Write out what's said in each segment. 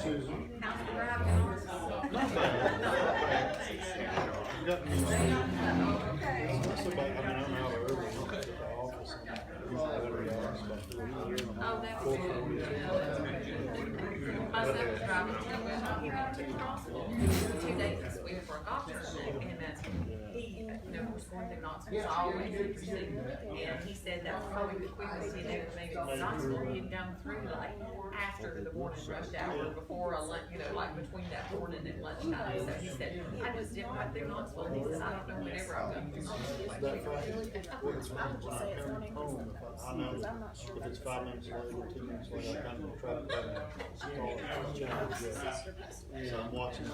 Susan. How's the driving? You got me. Okay. That's about, I mean, I'm out early at the office. Oh, that's good. My son was driving two days this week for a golf tournament, and he, was going to Knoxville, always interested, and he said that was probably the quickest he'd ever made it to Knoxville. He had gone through like after the morning rush hour, before a lunch, like between that morning and lunchtime. So he said, I just did right through Knoxville. He said, I don't know whenever I'm going through Knoxville. I know if it's 5 minutes late or 2 minutes late, I kind of try to call it. So I'm watching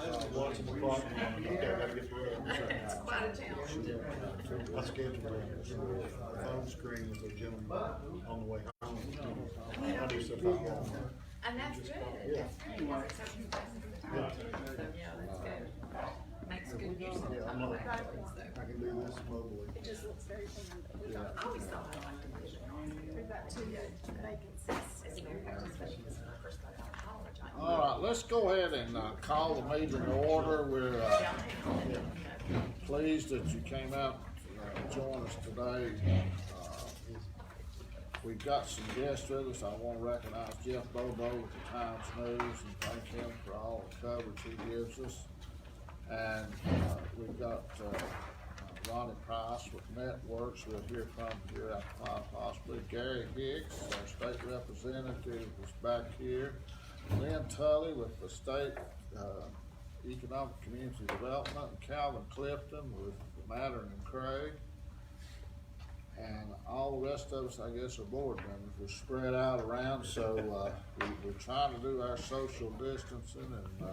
the clock and I'm okay, I gotta get to work. It's quite a challenge. I scheduled a phone screen with a gentleman on the way home. I do stuff like that. And that's good. Yeah. That's good. Because it's so consistent. Yeah. So, yeah, that's good. Makes good use of the Yeah, I'm time not, actually, so. I can do this mobily. It just looks very clean, but we've got, I always thought I liked to do we've got 2 vacancies. It's very hard, especially because when I first got out of college. I All right, let's go ahead and call the meeting to order. We're pleased that you came out to join us today. We've got some guests with us. I want to recognize Jeff Bobo with the Times News and thank him for all the coverage he gives us. And we've got Ronnie Price with Networks. We'll hear from here after possibly. Gary Hicks, our state representative, is back here. Lynn Tully with the State Economic Community Development, and Calvin Clifton with Mattern and Craig. And all the rest of us, I guess, are board members. We're spread out around, so we're trying to do our social distancing, and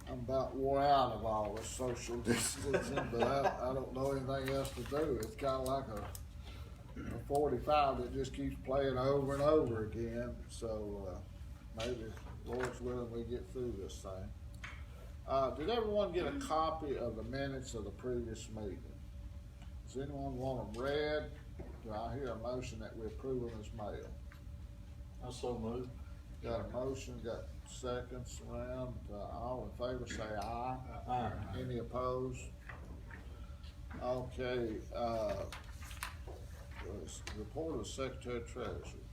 I'm about wore out of all the social distancing, but I don't know anything else to do. It's kind of like a 45 that just keeps playing over and over again. So maybe, Lord's willing, we get through this thing. Did everyone get a copy of the minutes of the previous meeting? Does anyone want them read? Do I hear a motion that we approve them as mail? I so moved. Got a motion, got seconds around. All in favor say aye. Aye. Any opposed? Okay, report of Secretary Treasurer.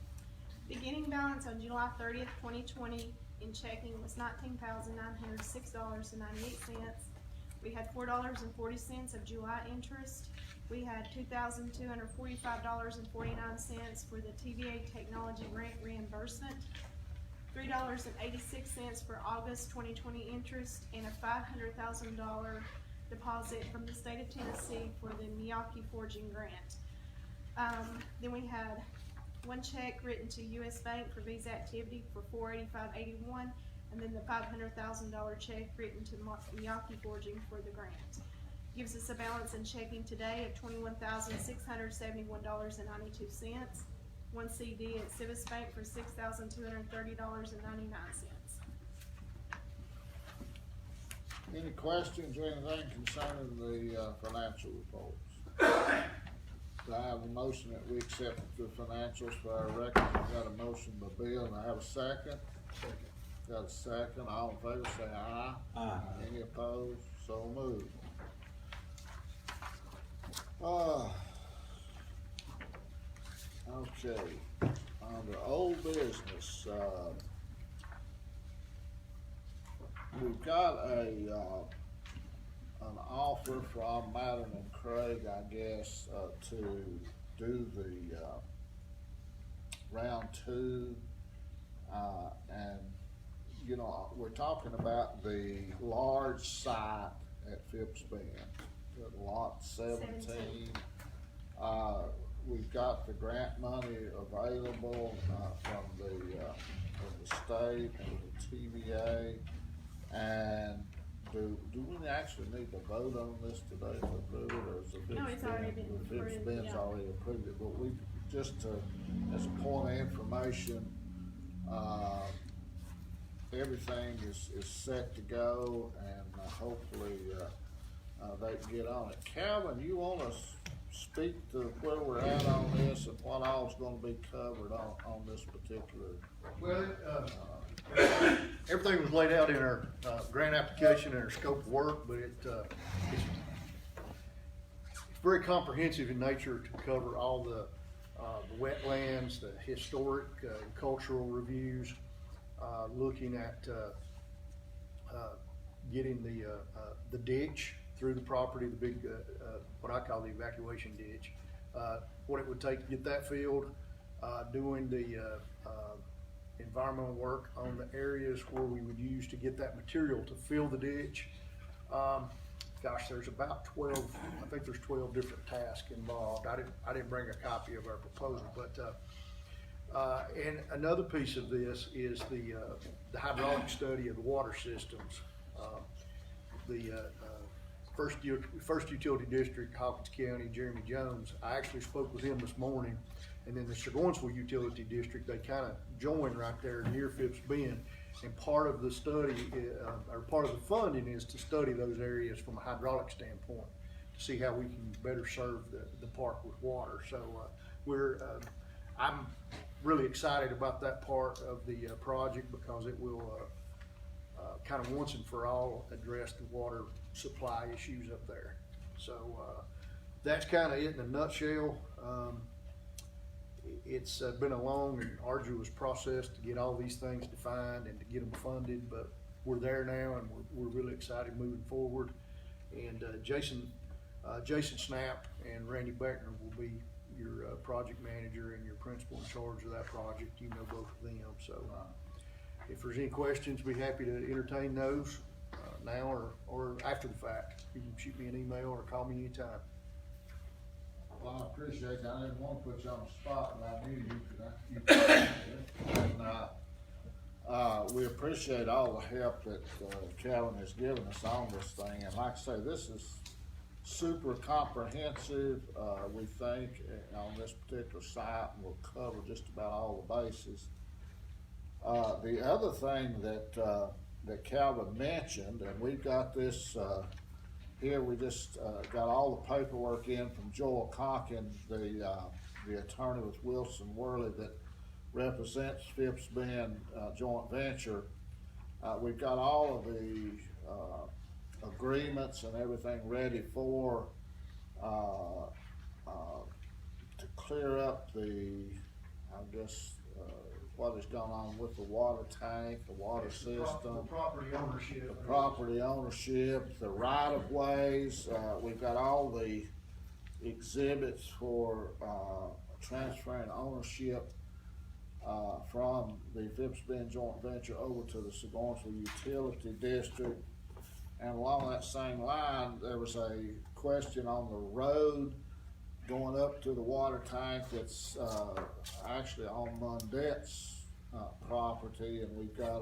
Beginning balance on July 30th, 2020 in checking was $19,906.98. We had $4.40 of July interest. We had $2,245.49 for the TVA technology grant reimbursement, $3.86 for August 2020 interest, and a $500,000 deposit from the state of Tennessee for the Miyake forging grant. Then we had one check written to U.S. Bank for Visa activity for $485.81, and then the $500,000 check written to Miyake forging for the grant. Gives us a balance in checking today of $21,671.92. One CD at Civis Bank for $6,230.99. Any questions or anything concerning the financial reports? Do I have a motion that we accept the financials for our records? I've got a motion by Bill, and I have a second. Got a second. All in favor say aye. Aye. Any opposed? So moved. Okay, under old business, we've got an offer from Mattern and Craig, I guess, to do the round 2, and you know, we're talking about the large site at Phipps Bend, lot 17. We've got the grant money available from the state and the TVA. And do we actually need to vote on this today to approve it, or is it? No, it's already been Phipps approved, Bend's yeah. already approved it, but we just as a point of information, everything is set to go, and hopefully they can get on it. Calvin, you want us speak to where we're at on this and what all's gonna be covered on this particular? Well, everything was laid out in our, grant application and our scope of work, but it's very comprehensive in nature to cover all the wetlands, the historic, and cultural reviews, looking at, getting the ditch through the property, the big, what I call the evacuation ditch, what it would take to get that filled, doing the, environmental work on the areas where we would use to get that material to fill the ditch. Gosh, there's about 12, I think there's 12 different tasks involved. I didn't bring a copy of our proposal, but, and another piece of this is the hydraulic study of the water systems. The first utility district, Hawkins County, Jeremy Jones, I actually spoke with him this morning, and then the Segorsville Utility District, they kind of join right there near Phipps Bend. And part of the study, or part of the funding is to study those areas from a hydraulic standpoint, to see how we can better serve the park with water. So I'm really excited about that part of the project, because it will kind of once and for all address the water supply issues up there. So that's kind of it in a nutshell. It's been a long and arduous process to get all these things defined and to get them funded, but we're there now, and we're really excited moving forward. And Jason Snap and Randy Beckner will be your project manager and your principal in charge of that project. You know both of them, so if there's any questions, be happy to entertain those now or after the fact. You can shoot me an email or call me anytime. Well, I appreciate that. I didn't want to put you on the spot, but I knew you could. And, we appreciate all the help that Calvin has given us on this thing. And like I say, this is super comprehensive, we think, on this particular site, and we'll cover just about all the bases. The other thing that Calvin mentioned, and we've got this here, we just got all the paperwork in from Joel Hawkins, the attorney with Wilson Worley that represents Phipps Bend joint venture. We've got all of the agreements and everything ready for to clear up I guess, what has gone on with the water tank, the water system. The property ownership. The property ownership, the right of ways. We've got all the exhibits for transferring ownership from the Phipps Bend joint venture over to the Segorsville Utility District. And along that same line, there was a question on the road going up to the water tank that's actually on Mundette's property, and we've got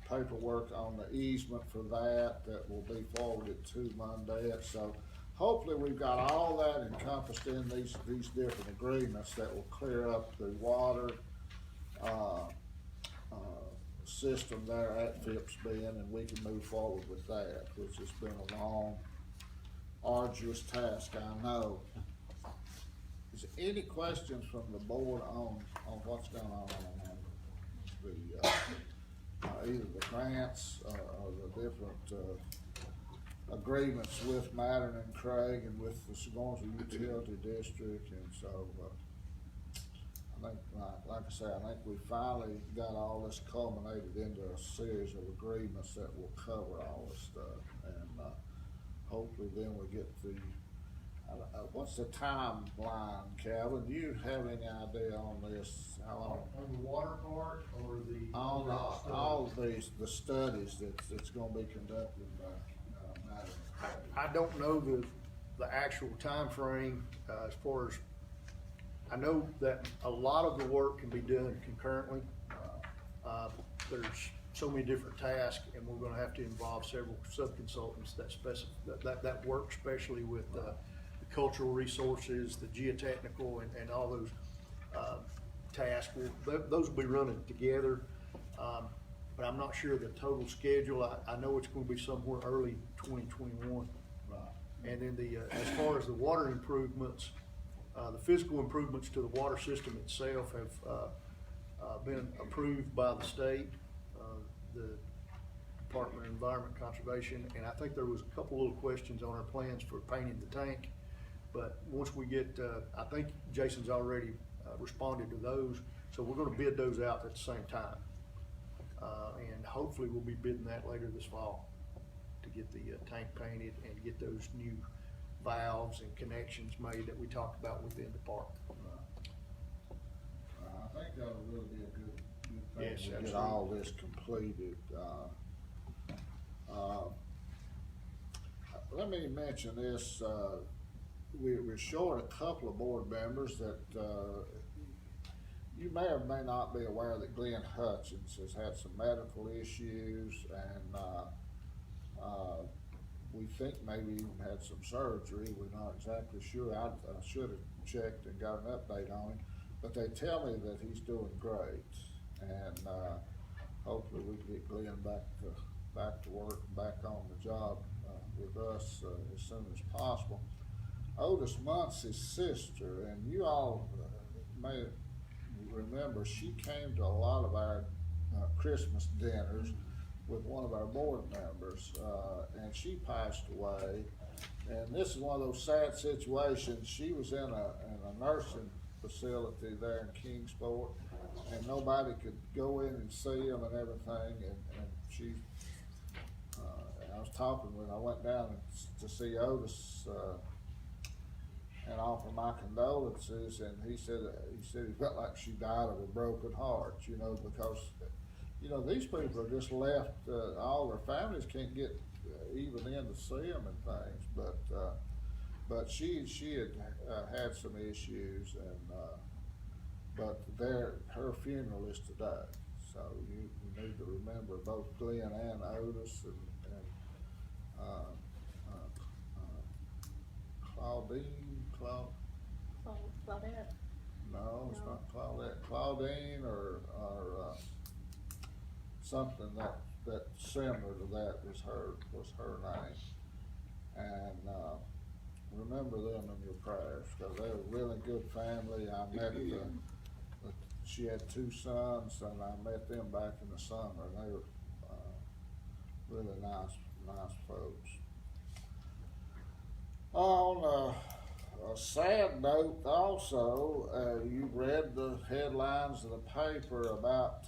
paperwork on the easement for that will be forwarded to Mundette. So hopefully we've got all that encompassed in these different agreements that will clear up the water system there at Phipps Bend, and we can move forward with that, which has been a long, arduous task, I know. Is there any questions from the board on what's going on the either the grants or the different agreements with Mattern and Craig and with the Segorsville Utility District? And so I think, like I say, I think we finally got all this culminated into a series of agreements that will cover all this stuff, and hopefully then we get the, what's the timeline, Calvin? Do you have any idea on this? How long? On the water part or the? On all the studies that's gonna be conducted by Mattern. I don't know the actual time frame as far as, I know that a lot of the work can be done concurrently. There's so many different tasks, and we're gonna have to involve several sub-consultants that work especially with the cultural resources, the geotechnical, and all those tasks. Those will be running together, but I'm not sure the total schedule. I know it's gonna be somewhere early 2021. Right. And then as far as the water improvements, the physical improvements to the water system itself have been approved by the state, the Department of Environment Conservation, and I think there was a couple little questions on our plans for painting the tank. But once we get, I think Jason's already responded to those, so we're gonna bid those out at the same time. And hopefully we'll be bidding that later this fall to get the tank painted and get those new valves and connections made that we talked about within the park. I think that'll really be a good thing Yes, to get absolutely. all this completed. Let me mention this, we're short a couple of board members that, you may or may not be aware that Glenn Hutchins has had some medical issues, and we think maybe even had some surgery. We're not exactly sure. I should have checked and got an update on him, but they tell me that he's doing great, and hopefully we can get Glenn back to work, back on the job with us as soon as possible. Otis Muncie's sister, and you all may remember, she came to a lot of our Christmas dinners with one of our board members, and she passed away. And this is one of those sad situations. She was in a nursing facility there in Kingsport, and nobody could go in and see them and everything. And she, I was talking when I went down to see Otis and offer my condolences, and he said he felt like she died of a broken heart, you know, because, you know, these people are just left, all their families can't get even in to see them and things, but she had had some issues, and but her funeral is today, so you need to remember both Glenn and Otis and Claudette. No, it's not Claudette. Claudine or something that similar to that was her name. And remember them in your prayers, because they were a really good family. I met she had 2 sons, and I met them back in the summer, and they were really nice folks. On a sad note also, you read the headlines of the paper about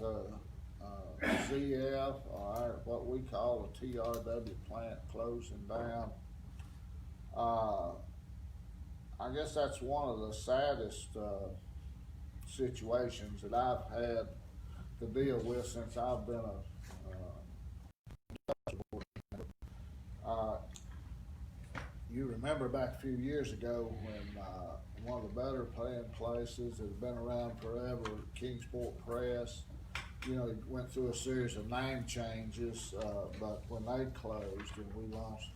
ZF, or what we call the TRW plant closing down. I guess that's one of the saddest situations that I've had to deal with since I've been you remember back a few years ago when one of the better playing places that had been around forever, Kingsport Press, you know, it went through a series of name changes, but when they closed and we lost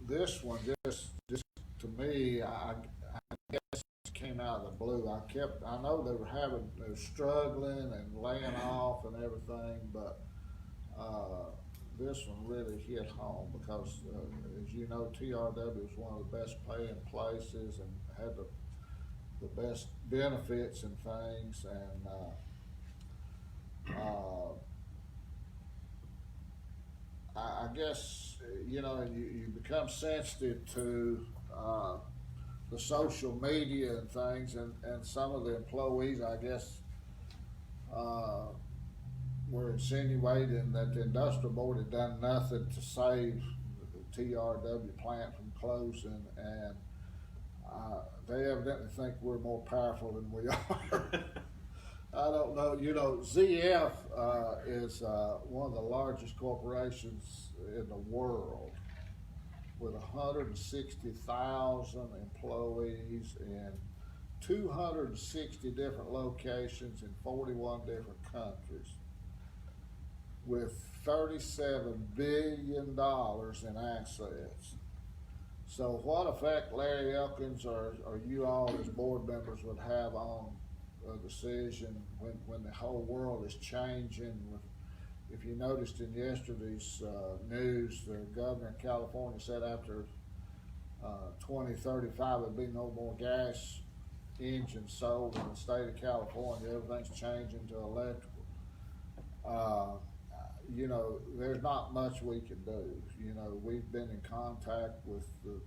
this one just to me, I guess came out of the blue. I know they were struggling and laying off and everything, but this one really hit home because, as you know, TRW was one of the best paying places and had the best benefits and things, and I guess, you know, you become sensitive to the social media and things, and some of the employees, I guess, were insinuating that the industrial board had done nothing to save the TRW plant from closing, and they evidently think we're more powerful than we are. I don't know. You know, ZF is one of the largest corporations in the world with 160,000 employees in 260 different locations in 41 different countries, with $37 billion in assets. So what effect Larry Elkins or you all as board members would have on a decision when the whole world is changing with, if you noticed in yesterday's news, the governor in California said after 2035 there'd be no more gas engines sold in the state of California. Everything's changing to electrical. You know, there's not much we can do. You know, we've been in contact with the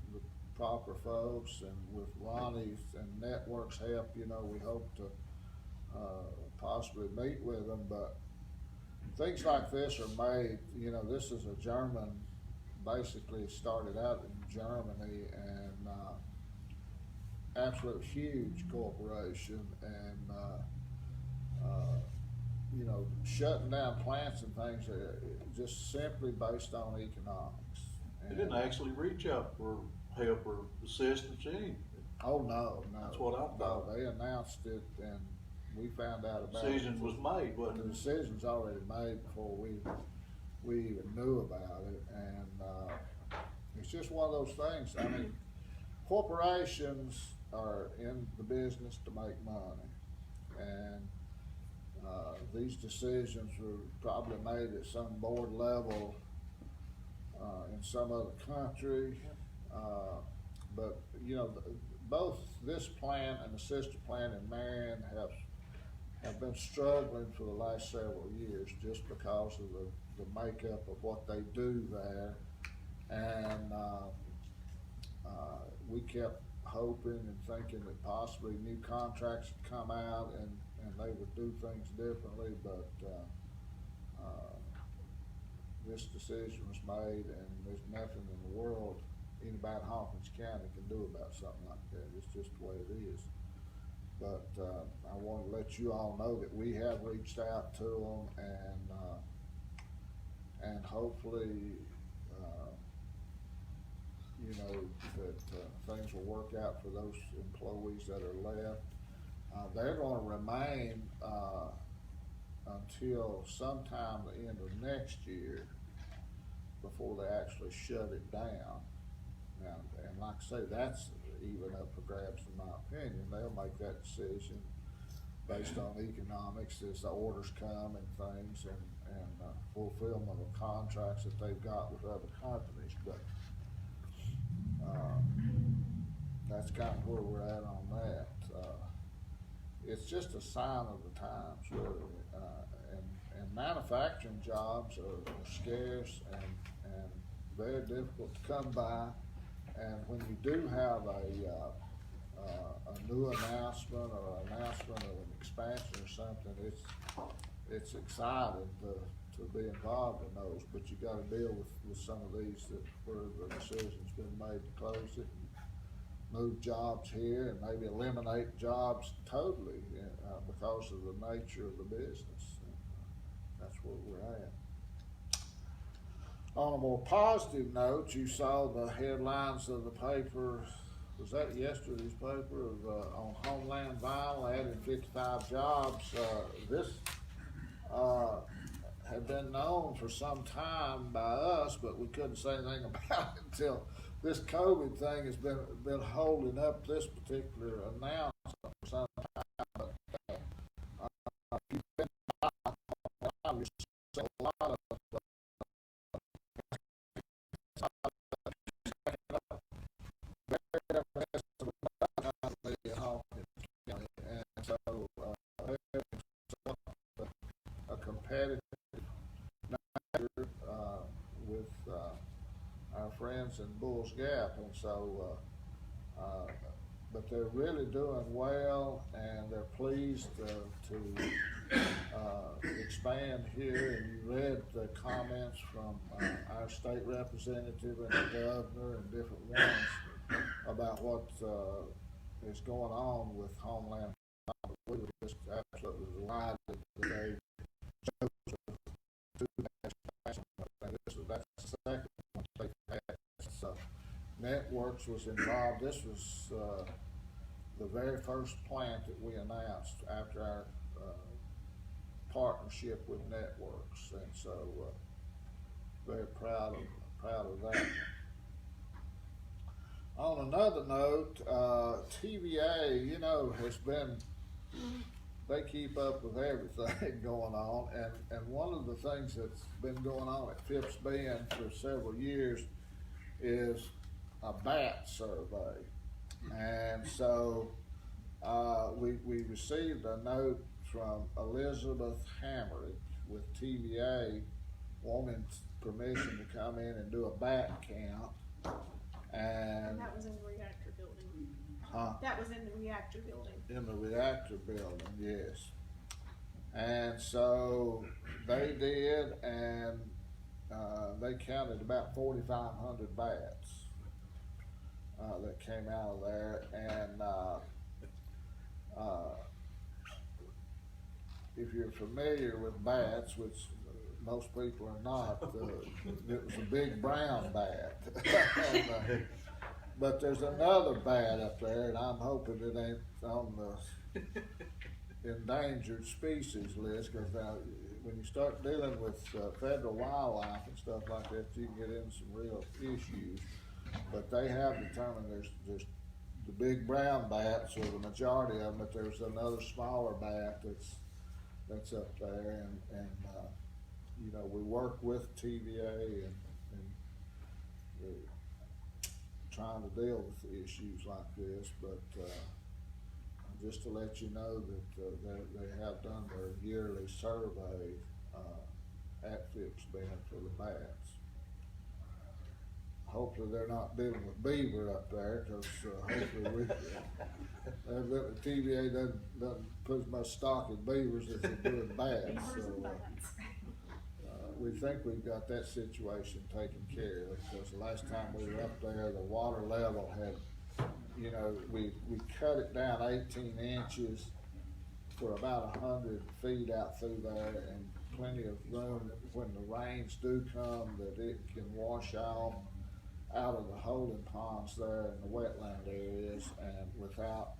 proper folks and with Ronnie's and Network's help. You know, we hope to possibly meet with them, but things like this are made, you know, this is a German, basically started out in Germany, and absolute huge corporation, and you know, shutting down plants and things just simply based on economics. They didn't actually reach out for help or assistance, anything. Oh, no. That's what I thought. No, they announced it, and we found out about Decision it. was made, wasn't The it? decision's already made before we even knew about it, and it's just one of those things. I mean, corporations are in the business to make money, and these decisions were probably made at some board level in some other country, but you know, both this plant and the sister plant in Marion have been struggling for the last several years just because of the makeup of what they do there, and we kept hoping and thinking that possibly new contracts would come out and they would do things differently, but this decision was made, and there's nothing in the world anybody in Hawkins County can do about something like that. It's just the way it is. But I want to let you all know that we have reached out to them, and hopefully you know, that things will work out for those employees that are left. They're going to remain until sometime the end of next year before they actually shut it down. Now, and like I say, that's even up for grabs in my opinion. They'll make that decision based on economics as the orders come and things, and fulfillment of contracts that they've got with other companies. But that's kind of where we're at on that. It's just a sign of the times, really. And manufacturing jobs are scarce and very difficult to come by. And when you do have a new announcement or announcement of an expansion or something, it's exciting to be involved in those, but you got to deal with some of these where the decision's been made to close it, and move jobs here, and maybe eliminate jobs totally because of the nature of the business. And, that's where we're at. On a more positive note, you saw the headlines of the paper. Was that yesterday's paper on Homeland Vinyl adding 55 jobs? This had been known for some time by us, but we couldn't say anything about it until this COVID thing has been holding up this particular announcement for some time. But, you've been a lot of and so a competitive nature with our friends in Bulls Gap, and so but they're really doing well, and they're pleased to expand here. And you read the comments from our state representative and the governor and different ones about what is going on with Homeland. We were just absolutely delighted that they chose to do that expansion. That's the second one they've had. So Networks was involved. This was the very first plant that we announced after our partnership with Networks, and so very proud of that. On another note, TVA, you know, has been they keep up with everything going on, and one of the things that's been going on at Phipps Bend for several years is a bat survey. And so, we received a note from Elizabeth Hammerich with TVA wanting permission to come in and do a bat count. And, That was in the reactor building. huh? That was in the reactor building. In the reactor building, yes. And so they did, and they counted about 4,500 bats that came out of there. And if you're familiar with bats, which most people are not, it was a big brown bat. And, but there's another bat up there, and I'm hoping it ain't on the endangered species list, because when you start dealing with federal wildlife and stuff like that, you can get into some real issues. But they have determined there's the big brown bats, or the majority of them, but there's another smaller bat that's up there, and you know, we work with TVA and we're trying to deal with issues like this, but just to let you know that they have done their yearly survey at Phipps Bend for the bats. Hopefully they're not dealing with beaver up there, because hopefully the TVA doesn't put as much stock in beavers as they do in bats. So we think we've got that situation taken care of, because the last time we were up there, the water level had, you know, we cut it down 18 inches for about 100 feet out through there, and plenty of room when the rains do come that it can wash off out of the holding ponds there in the wetland areas, and without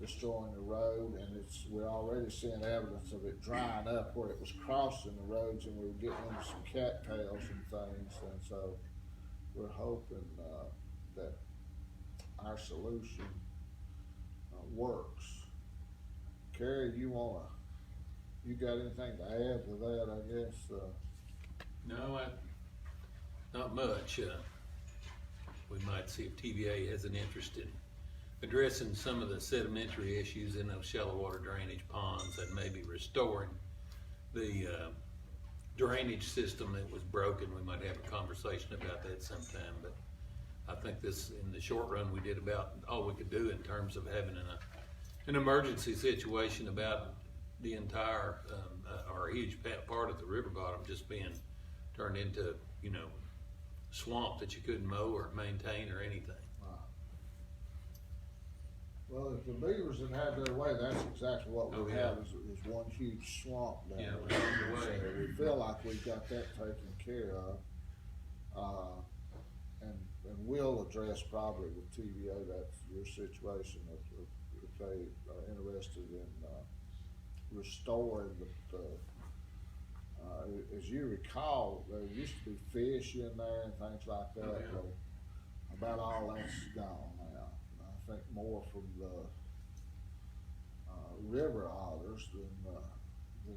destroying the road. And we're already seeing evidence of it drying up where it was crossing the roads, and we were getting into some cattails and things. And so we're hoping that our solution works. Kerry, you got anything to add to that, I guess? No, not much. We might see if TVA has an interest in addressing some of the sedimentary issues in those shallow water drainage ponds, and maybe restoring the drainage system that was broken. We might have a conversation about that sometime, but I think this, in the short run, we did about all we could do in terms of having an emergency situation about the entire, or a huge part of the river bottom just being turned into, you know, swamp that you couldn't mow or maintain or anything. Well, if the beavers had their way, that's exactly what we have, is one huge swamp down Yeah, there. right away. So we feel like we've got that taken care of. And we'll address probably with TVA, that's your situation, if they are interested in restoring as you recall, there used to be fish in there and things like that. Oh, yeah. Well, about all that's gone now. I think more from the river otters than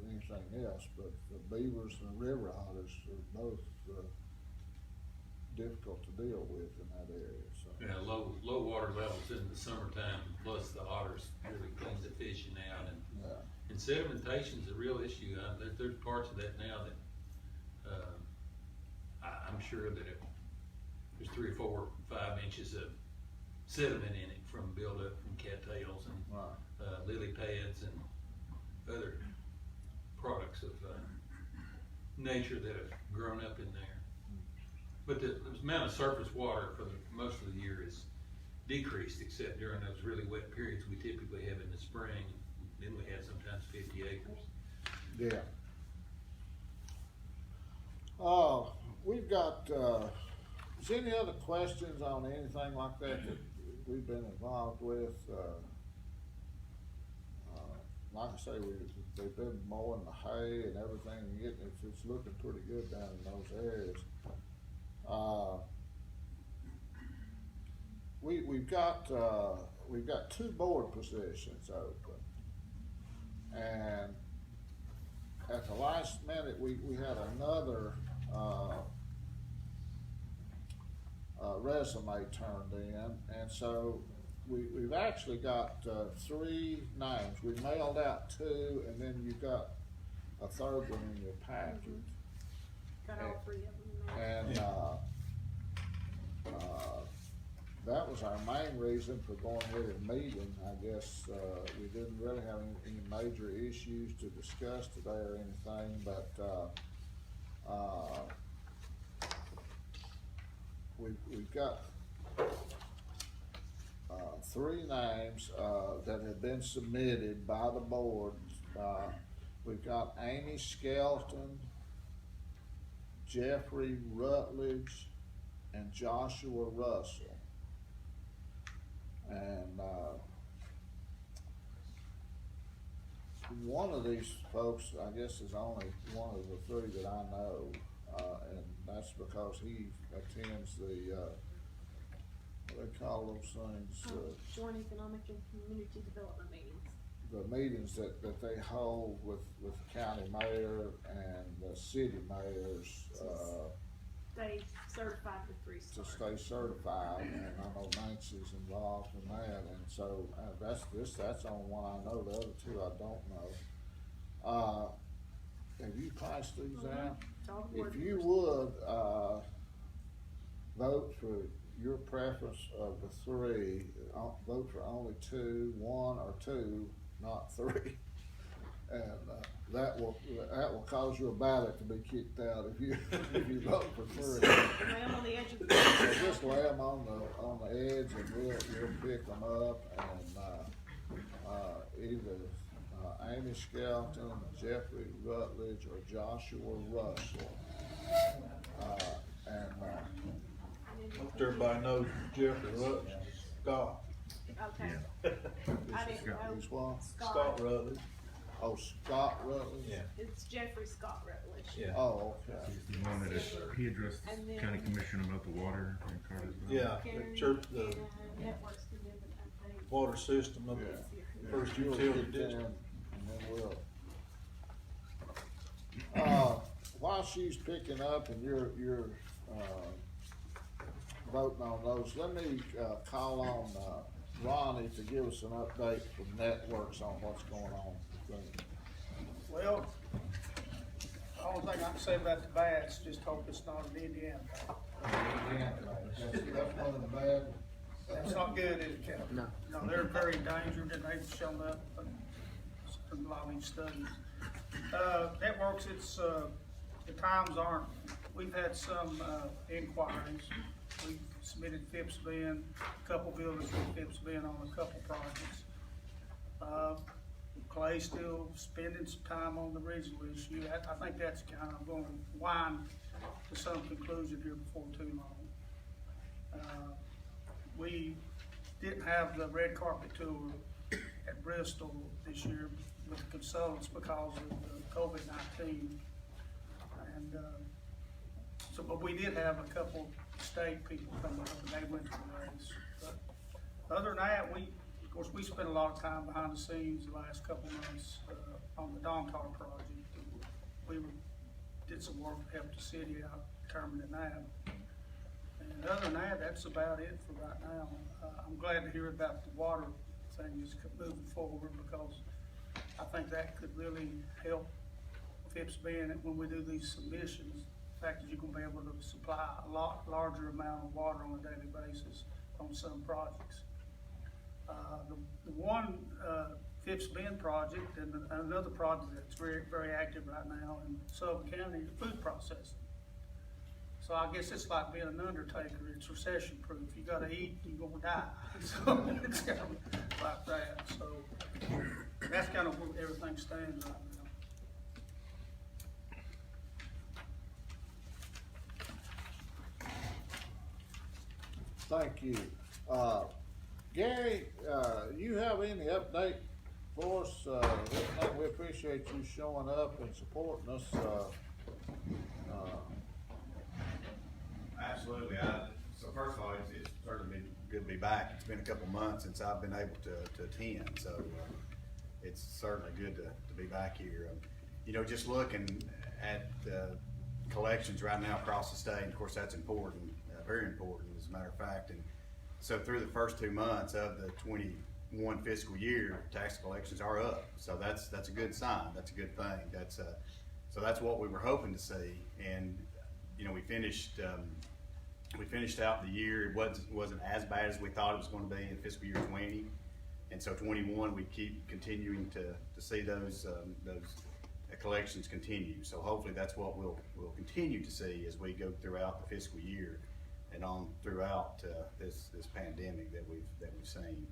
anything else, but the beavers and the river otters are both difficult to deal with in that area. So Yeah, low water levels in the summertime, plus the otters really clean the fishing out, and sedimentation is a real issue. There's parts of that now that I'm sure that there's 3 or 4 or 5 inches of sediment in it from buildup from cattails and lily pads and other products of nature that have grown up in there. But the amount of surface water for most of the year is decreased, except during those really wet periods we typically have in the spring. Then we have sometimes 50 acres. yeah. We've got, is any other questions on anything like that we've been involved with? Like I say, they've been mowing the hay and everything, and it's looking pretty good down in those areas. We've got 2 board positions open. And at the last minute, we had another, resume turned in, and so we've actually got, 3 names. We mailed out 2, and then you got a third one in your package. Got all 3 of them in there. And, that was our main reason for going with a meeting. I guess, we didn't really have any major issues to discuss today or anything, but, we've got, 3 names, that have been submitted by the board. We've got Amy Skelton, Jeffrey Rutledge, and Joshua Russell. And, one of these folks, I guess, is only one of the 3 that I know, and that's because he attends the, what they call those things, Joint Economic and Community Development meetings. the meetings that they hold with the county mayor and the city mayors, Stay certified with 3 to stars. stay certified, and I know Nancy's involved in that, and so, that's the only one I know, the other 2 I don't know. Have you passed these out? It's all the board If you members. would, vote for your preference of the 3, vote for only 2, 1 or 2, not 3. And, that will cause your ballot to be kicked out if you vote for 3. Lay 'em on the edge of the. So just lay them on the edge, and we'll pick them up, and, either, Amy Skelton, Jeffrey Rutledge, or Joshua Russell. Most everybody knows Jeffrey Rutledge, Scott. Okay. I didn't know. Who's what? Scott Rutledge. Oh, Scott Rutledge? Yeah. It's Jeffrey Scott Rutledge. Yeah. Oh, okay. He's the one that he addressed And then- county commission about the water in Cartersville. Yeah, the church, the Networks can give an update. water system of Yeah. the first You'll utility get district. them, and then while she's picking up and you're voting on those, let me, call on, Ronnie to give us an update from Networks on what's going on with them. Well, the only thing I can say about the bats, just hope it's not an Indiana bat. That's one of the bad. It's not good, is it, Kevin? No. No, they're very endangered, and they've shown up in a lot of these studies. Networks, it's, the times aren't, we've had some, inquiries. We've submitted FIPS bin, a couple buildings with FIPS bin on a couple projects. Clay's still spending some time on the regional issue. I think that's kind of going to wind to some conclusion here before too long. We didn't have the red carpet tour at Bristol this year with the consultants because of the COVID-19. And, so, but we did have a couple state people come up and they went to the race. But other than that, of course, we spent a lot of time behind the scenes the last couple months, on the Domtar project. We did some work to help the city out determining that. And other than that, that's about it for right now. I'm glad to hear about the water thing is moving forward, because I think that could really help FIPS being when we do these submissions. The fact that you're gonna be able to supply a lot larger amount of water on a daily basis on some projects. The one, FIPS Bend project and another project that's very, very active right now in Sullivan County is food processing. So I guess it's like being an undertaker, it's recession proof. You gotta eat, you're gonna die. So it's kind of like that, so that's kind of where everything stands right now. Thank you. Gary, you have any update for us? We appreciate you showing up and supporting us. Absolutely. So first of all, it's certainly been good to be back. It's been a couple months since I've been able to attend. So it's certainly good to be back here. You know, just looking at collections right now across the state, and of course that's important, very important as a matter of fact. And so through the first 2 months of the 21 fiscal year, tax collections are up. So that's a good sign. That's a good thing. So that's what we were hoping to see. And you know, we finished out the year. It wasn't as bad as we thought it was going to be in fiscal year 20. And so 21, we keep continuing to see those collections continue. So hopefully that's what we'll continue to see as we go throughout the fiscal year and on throughout this pandemic that we've seen.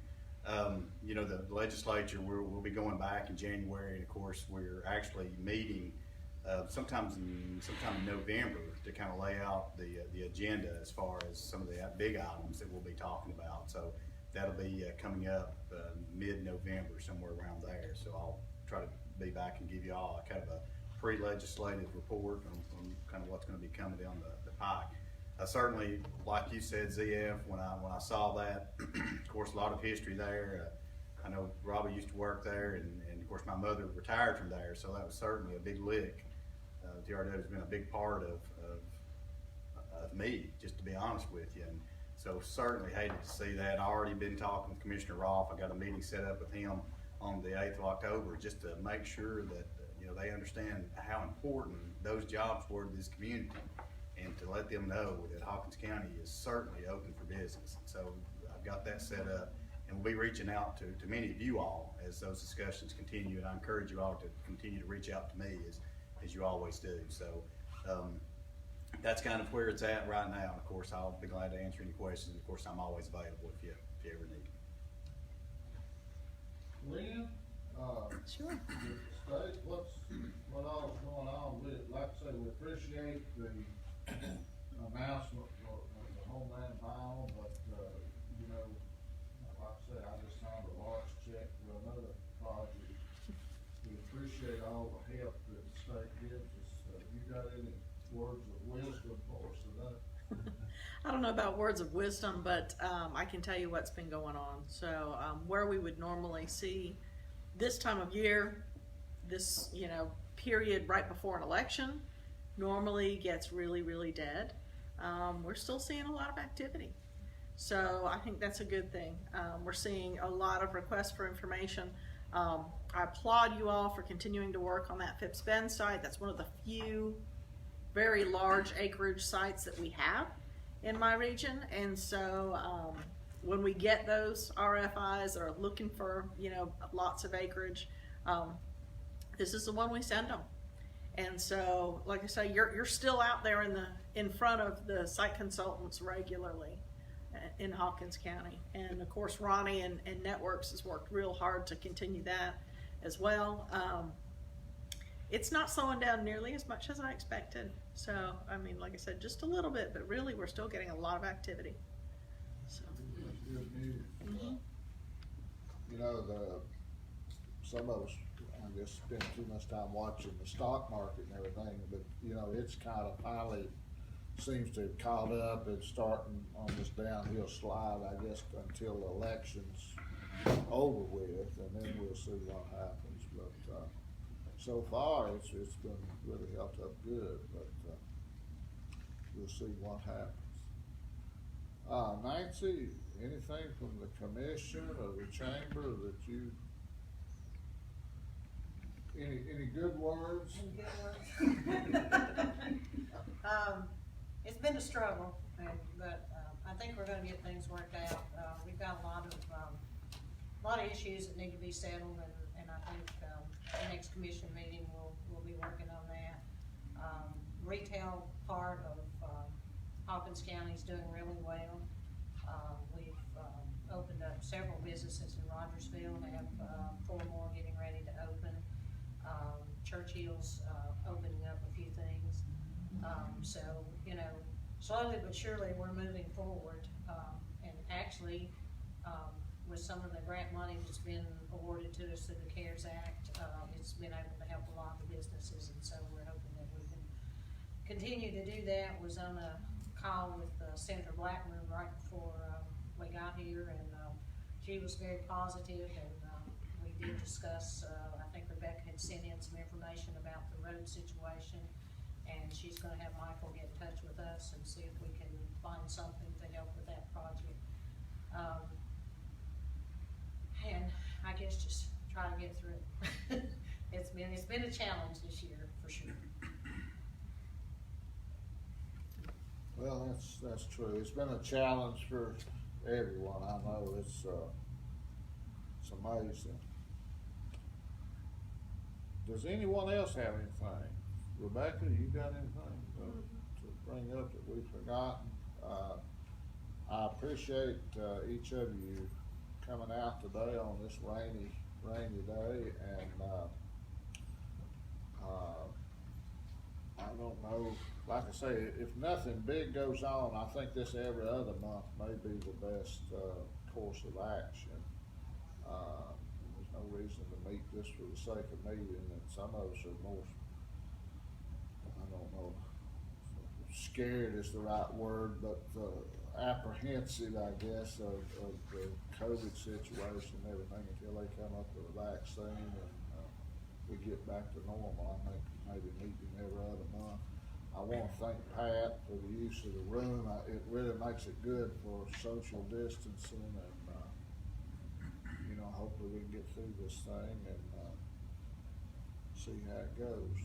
You know, the legislature, we'll be going back in January, and of course we're actually meeting sometime in November to kind of lay out the agenda as far as some of the big items that we'll be talking about. So that'll be coming up mid-November, somewhere around there. So I'll try to be back and give you all a kind of a pre-legislative report on kind of what's going to be coming down the pike. Certainly, like you said, ZF, when I saw that, of course, a lot of history there. I know Robbie used to work there, and of course my mother retired from there, so that was certainly a big lick. TRW has been a big part of me, just to be honest with you. And so certainly hated to see that. I already been talking with Commissioner Rolfe. I got a meeting set up with him on the 8th of October just to make sure that you know, they understand how important those jobs were to this community, and to let them know that Hawkins County is certainly open for business. So I've got that set up, and we'll be reaching out to many of you all as those discussions continue, and I encourage you all to continue to reach out to me as you always do. So that's kind of where it's at right now. And of course, I'll be glad to answer any questions. Of course, I'm always available if you ever need me. Lynn, Sure. the state, what all is going on with, like I say, we appreciate the announcement of the Homeland Bound, but, you know, like I said, I just signed a large check for another project. We appreciate all the help that the state gives us. You got any words of wisdom for us today? I don't know about words of wisdom, but I can tell you what's been going on. So where we would normally see this time of year, this, you know, period right before an election, normally gets really, really dead. We're still seeing a lot of activity. So I think that's a good thing. We're seeing a lot of requests for information. I applaud you all for continuing to work on that Phipps Bend site. That's one of the few very large acreage sites that we have in my region. And so when we get those RFIs that are looking for, you know, lots of acreage, this is the one we send them. And so, like I say, you're still out there in front of the site consultants regularly in Hawkins County. And of course, Ronnie and Networks has worked real hard to continue that as well. It's not slowing down nearly as much as I expected. So, I mean, like I said, just a little bit, but really we're still getting a lot of activity. So. That's good news. Mm-hmm. You know, some of us, I guess, spend too much time watching the stock market and everything, but you know, it's kind of finally seems to have caught up and starting on this downhill slide, I guess, until the election's over with, and then we'll see what happens. But so far, it's been really helped up good, but we'll see what happens. Nancy, anything from the commission or the chamber that you, any good words? It's been a struggle, but I think we're gonna get things worked out. We've got a lot of issues that need to be settled, and I think the next commission meeting we'll be working on that. Retail part of Hawkins County is doing really well. We've opened up several businesses in Rogersville. We have 4 more getting ready to open. Churchill's opening up a few things. So, you know, slowly but surely we're moving forward. And actually, with some of the grant money that's been awarded to us through the CARES Act, it's been able to help a lot of businesses, and so we're hoping that we can continue to do that. Was on a call with Senator Blackman right before we got here, and she was very positive, and we we did discuss, I think Rebecca had sent in some information about the road situation, and she's gonna have Michael get in touch with us and see if we can find something to help with that project. And I guess just try to get through it. It's been a challenge this year, for sure. Well, that's true. It's been a challenge for everyone. I know it's amazing. Does anyone else have anything? Rebecca, you got anything to bring up that we've forgotten? I appreciate each of you coming out today on this rainy day, and I don't know, like I say, if nothing big goes on, I think this every other month may be the best course of action. There's no reason to meet just for the sake of meeting, and some of us are more, I don't know, scared is the right word, but apprehensive, I guess, of the COVID situation and everything until they come up with a vaccine and we get back to normal. I think maybe meeting every other month. I want to thank Pat for the use of the room. It really makes it good for social distancing, and hopefully we can get through this thing and see how it goes.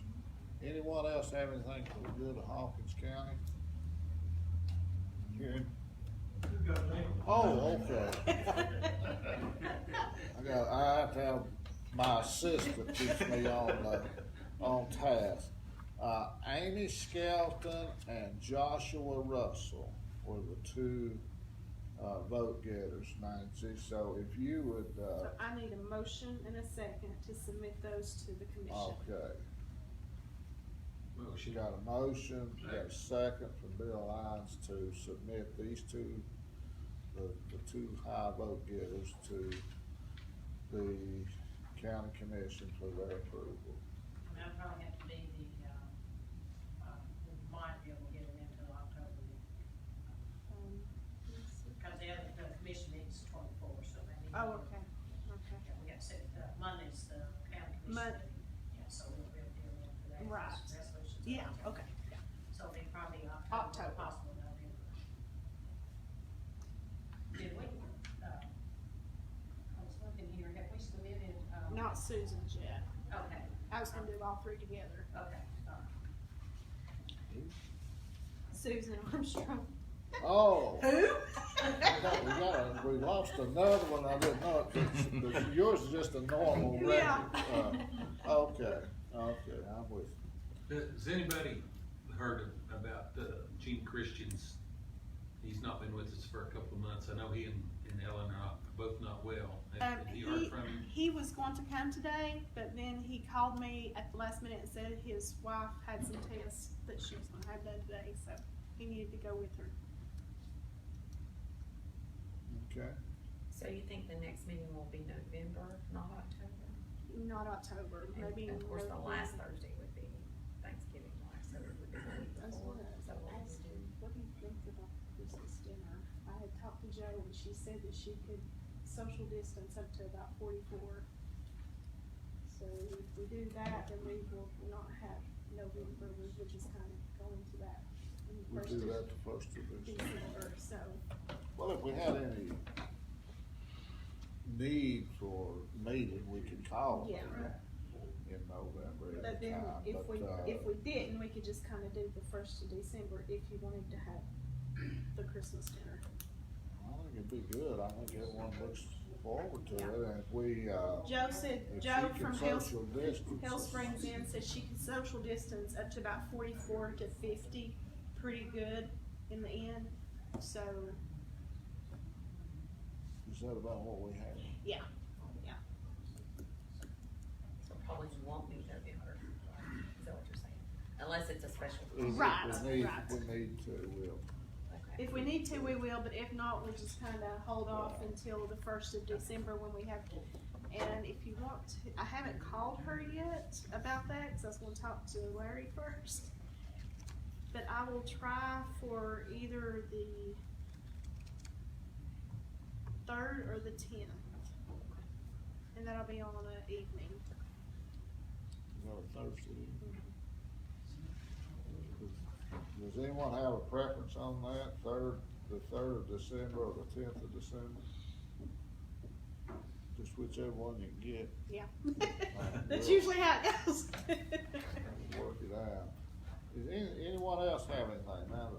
Anyone else have anything for the good of Hawkins County? Karen? Oh, okay. I have to have my assistant keeps me on task. Amy Skelton and Joshua Russell were the two vote getters, Nancy. So if you would. So I need a motion and a second to submit those to the commission. Okay. Motion. Got a motion, got a second from Bill Lyons to submit these two, the two high vote getters to the county commission for their approval. And that'll probably have to be we might be able to get it into October. Cause the commission meets 24, so maybe. Oh, okay, okay. Yeah, we got set, Monday's the county commission meeting. Yeah, so we'll be able to get it in for that. Right. Resolutions. Yeah, okay, yeah. So it'll be probably October. possible November. Did we, I was looking here, have we submitted, Not Susan's yet. Okay, I was gonna do all three together. okay, Susan Armstrong. Oh. Who? We lost another one. I didn't know it, but yours is just a normal record. Yeah. Okay, I'm with you. Has anybody heard about Gene Christian's? He's not been with us for a couple of months. I know he and Ellen are both not well. Have you heard from him? He was going to come today, but then he called me at the last minute and said his wife had some tests that she was gonna have done today, so he needed to go with her. Okay. So you think the next meeting will be November, not October? Not October, And maybe. of course, the November. last Thursday would be Thanksgiving, so it would be the week I was before. gonna So what would ask we her, do? what do you think about Christmas dinner? I had talked to Jo and she said that she could social distance up to about 44. So if we do that, then we will not have November, we would just kind of go into that. in the We first do of that the first of December, so. Well, if we had any need for meeting, we could call Yeah. in November But every then time. if we didn't, we could just kind of do the 1st of December if you wanted to have the Christmas dinner. I think it'd be good. I think everyone looks forward to it, and if we, Joe said, if Joe she from can Hill social distance. Springs Inn said she can social distance up to about 44 to 50, pretty good in the inn, so, Is that about what we have? yeah. So probably won't be November, is that what you're saying? Unless it's a special. Right, If we right. need to, we'll. Okay. If we need to, we will, but if not, we'll just kinda hold off until the 1st of December when we have, and if you want to, I haven't called her yet about that, cause I was gonna talk to Larry first. But I will try for either the 3rd or the 10th. and that'll be on an evening. Or Thursday. Does anyone have a preference on that, the 3rd of December or the 10th of December? Just whichever one you can get, Yeah. That's usually how it goes. work it out. Does anyone else have anything now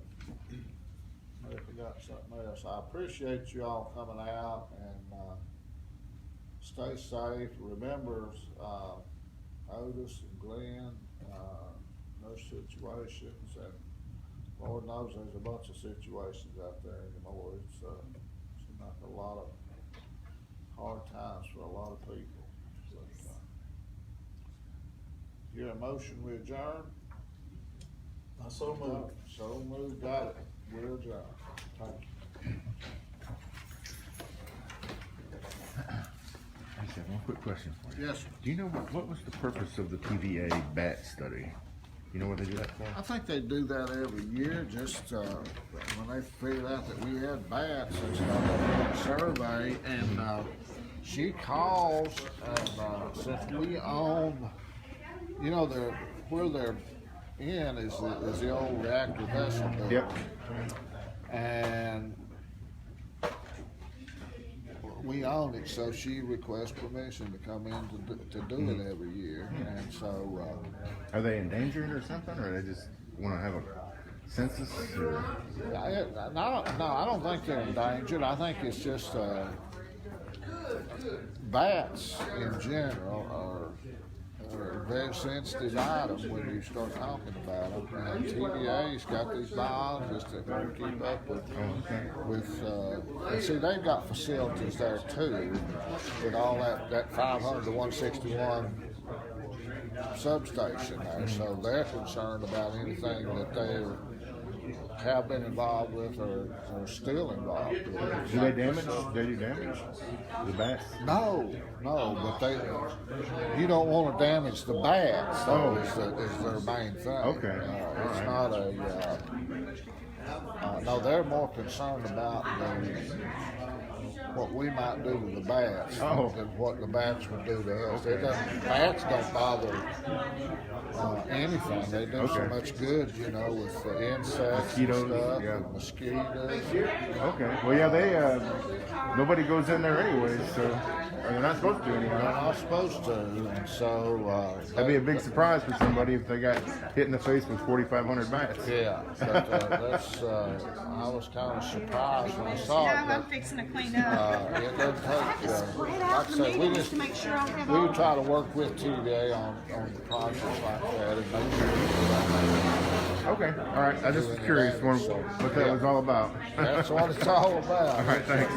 that, if you got something else? I appreciate you all coming out and, stay safe. Remember, Otis and Glenn, those situations, and Lord knows there's a bunch of situations out there anymore. It's seems like a lot of hard times for a lot of people. But, hear a motion, we adjourn? I so moved. So moved, got it. We'll adjourn. Thank you. I just have one quick question for you. Yes, sir. Do you know what was the purpose of the TVA bat study? You know what they do that for? I think they do that every year, just, when they figured out that we had bats, they started doing a survey, and, she calls, and, since we own, you know, where they're in is the old reactor vessel building. Yep. And we own it, so she requests permission to come in to do it every year, and so, Are they endangered or something, or they just want to have a census? Or? no, I don't think they're endangered. I think it's just bats in general are a very sensitive item when you start talking about them. And TVA's got these biologists that want to keep up with, and see, they've got facilities there too, with all that 500 to 161 substation there, so they're concerned about anything that they have been involved with or still involved with. Do they damage? Do they damage the bats? No, but you don't want to damage the bats, though, is their main thing. Okay. It's not no, they're more concerned about what we might do to the bats than what the bats would do to us. Bats don't bother anything. They do so much good, you know, with the insects and stuff, and mosquitoes. Okay. Well, yeah, they nobody goes in there anyway, so they're not supposed to They're anyway. not supposed to, and so That'd be a big surprise for somebody if they got hit in the face with 4,500 bats. yeah. But that's I was kind of surprised when I saw it. I'm But, fixing to clean up. it doesn't take, Spread like out I the said, we meetings just to make sure I have we all. would try to work with TVA on projects like that and make sure that Okay. All right. I just was curious what that was all about. that's what it's all about. All right. Thanks.